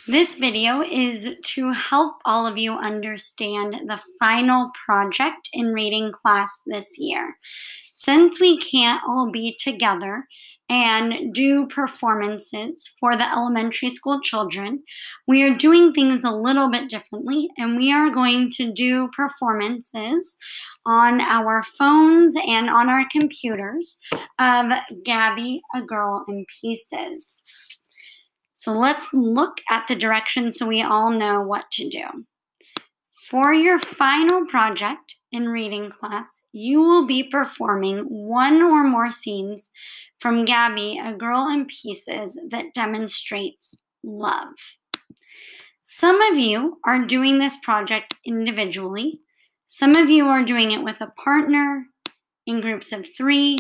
This video is to help all of you understand the final project in reading class this year. Since we can't all be together and do performances for the elementary school children, we are doing things a little bit differently, and we are going to do performances on our phones and on our computers of Gabby, a Girl in Pieces. So let's look at the directions so we all know what to do. For your final project in reading class, you will be performing one or more scenes from Gabby, a Girl in Pieces, that demonstrates love. Some of you are doing this project individually. Some of you are doing it with a partner, in groups of 3,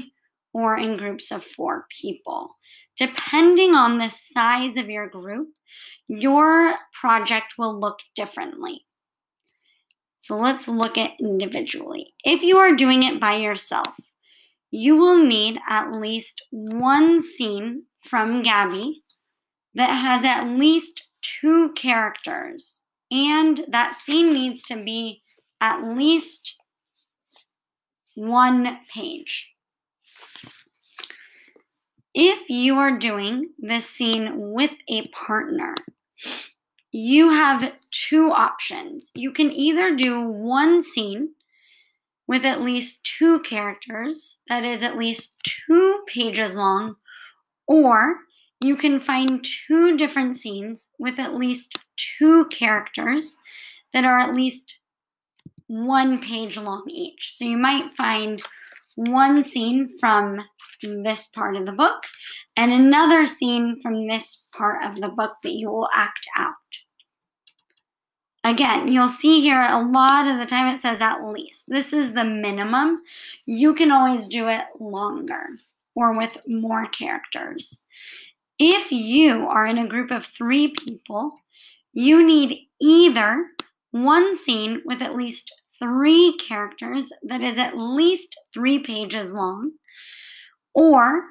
or in groups of 4 people. Depending on the size of your group, your project will look differently. So let's look at individually. If you are doing it by yourself, you will need at least one scene from Gabby that has at least 2 characters, and that scene needs to be at least 1 page. If you are doing this scene with a partner, you have 2 options. You can either do one scene with at least 2 characters that is at least 2 pages long, or you can find 2 different scenes with at least 2 characters that are at least 1 page long each. So you might find one scene from this part of the book and another scene from this part of the book that you will act out. Again, you'll see here a lot of the time it says at least. This is the minimum. You can always do it longer or with more characters. If you are in a group of 3 people, you need either one scene with at least 3 characters that is at least 3 pages long, or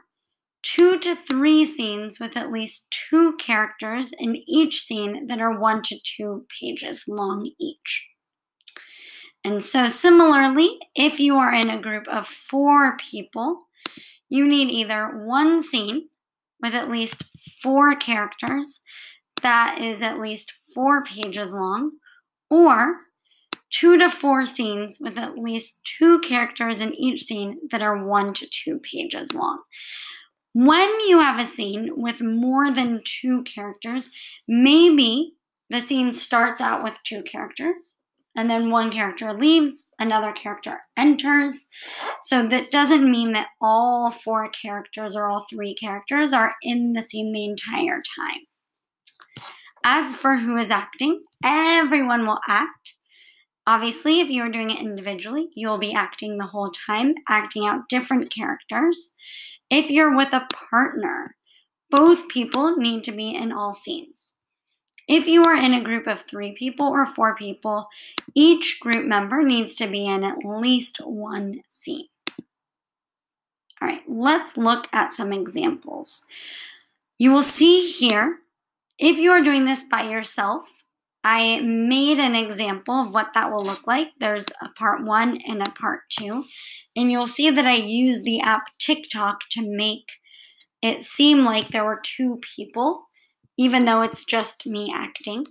2 to 3 scenes with at least 2 characters in each scene that are 1 to 2 pages long each. And so similarly, if you are in a group of 4 people, you need either one scene with at least 4 characters that is at least 4 pages long, or 2 to 4 scenes with at least 2 characters in each scene that are 1 to 2 pages long. When you have a scene with more than 2 characters, maybe the scene starts out with 2 characters, and then one character leaves, another character enters. So that doesn't mean that all 4 characters or all 3 characters are in the scene the entire time. As for who is acting, everyone will act. Obviously, if you're doing it individually, you'll be acting the whole time, acting out different characters. If you're with a partner, both people need to be in all scenes. If you are in a group of 3 people or 4 people, each group member needs to be in at least one scene. All right, let's look at some examples. You will see here, if you are doing this by yourself, I made an example of what that will look like. There's a part 1 and a part 2. And you'll see that I used the app TikTok to make it seem like there were 2 people, even though it's just me acting.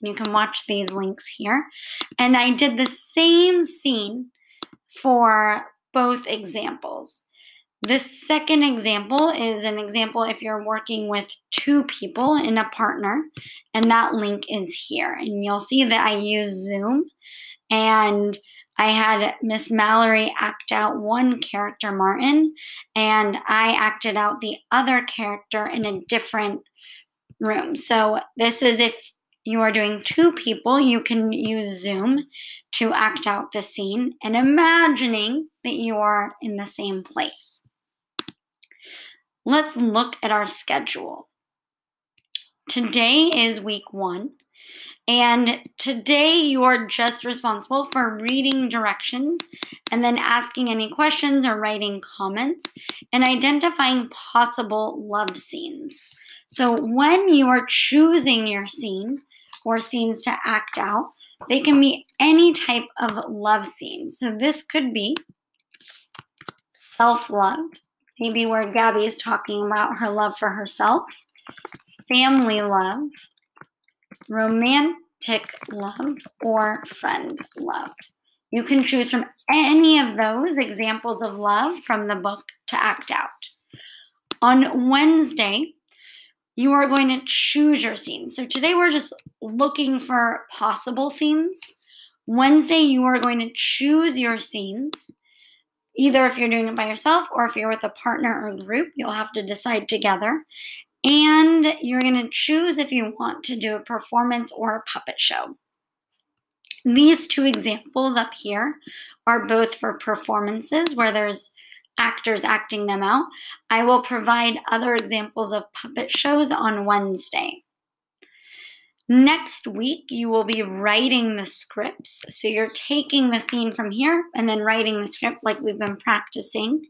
You can watch these links here. And I did the same scene for both examples. This second example is an example if you're working with 2 people in a partner, and that link is here. And you'll see that I use Zoom, and I had Miss Mallory act out one character, Martin, and I acted out the other character in a different room. So this is if you are doing 2 people, you can use Zoom to act out the scene and imagining that you are in the same place. Let's look at our schedule. Today is week 1, and today you are just responsible for reading directions and then asking any questions or writing comments and identifying possible love scenes. So when you are choosing your scene or scenes to act out, they can be any type of love scene. So this could be self-love, maybe where Gabby is talking about her love for herself, family love, romantic love, or friend love. You can choose from any of those examples of love from the book to act out. On Wednesday, you are going to choose your scenes. So today we're just looking for possible scenes. Wednesday, you are going to choose your scenes. Either if you're doing it by yourself or if you're with a partner or group, you'll have to decide together. And you're going to choose if you want to do a performance or a puppet show. These two examples up here are both for performances where there's actors acting them out. I will provide other examples of puppet shows on Wednesday. Next week, you will be writing the scripts. So you're taking the scene from here and then writing the script like we've been practicing.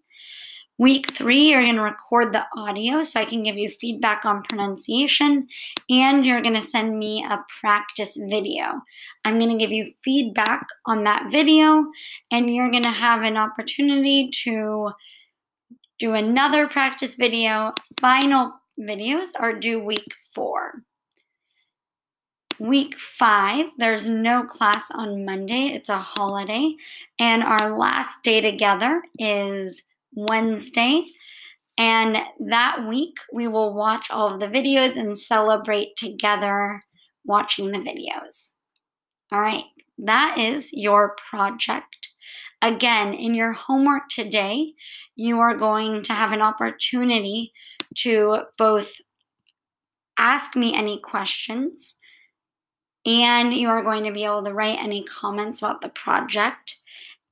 Week 3, you're going to record the audio so I can give you feedback on pronunciation, and you're going to send me a practice video. I'm going to give you feedback on that video, and you're going to have an opportunity to do another practice video. Final videos are due week 4. Week 5, there's no class on Monday. It's a holiday, and our last day together is Wednesday, and that week we will watch all of the videos and celebrate together watching the videos. All right, that is your project. Again, in your homework today, you are going to have an opportunity to both ask me any questions, and you are going to be able to write any comments about the project.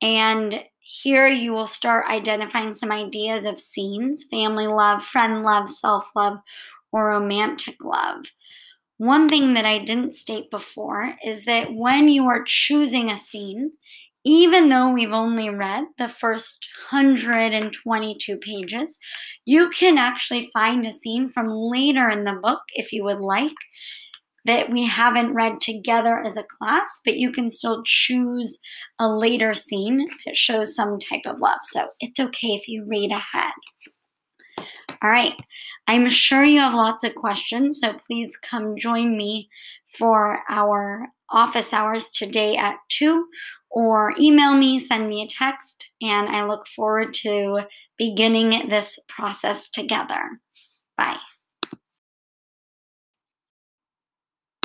And here you will start identifying some ideas of scenes: family love, friend love, self-love, or romantic love. One thing that I didn't state before is that when you are choosing a scene, even though we've only read the first 122 pages, you can actually find a scene from later in the book, if you would like, that we haven't read together as a class, but you can still choose a later scene that shows some type of love. So it's okay if you read ahead. All right, I'm sure you have lots of questions, so please come join me for our office hours today at 2, or email me, send me a text, and I look forward to beginning this process together. Bye.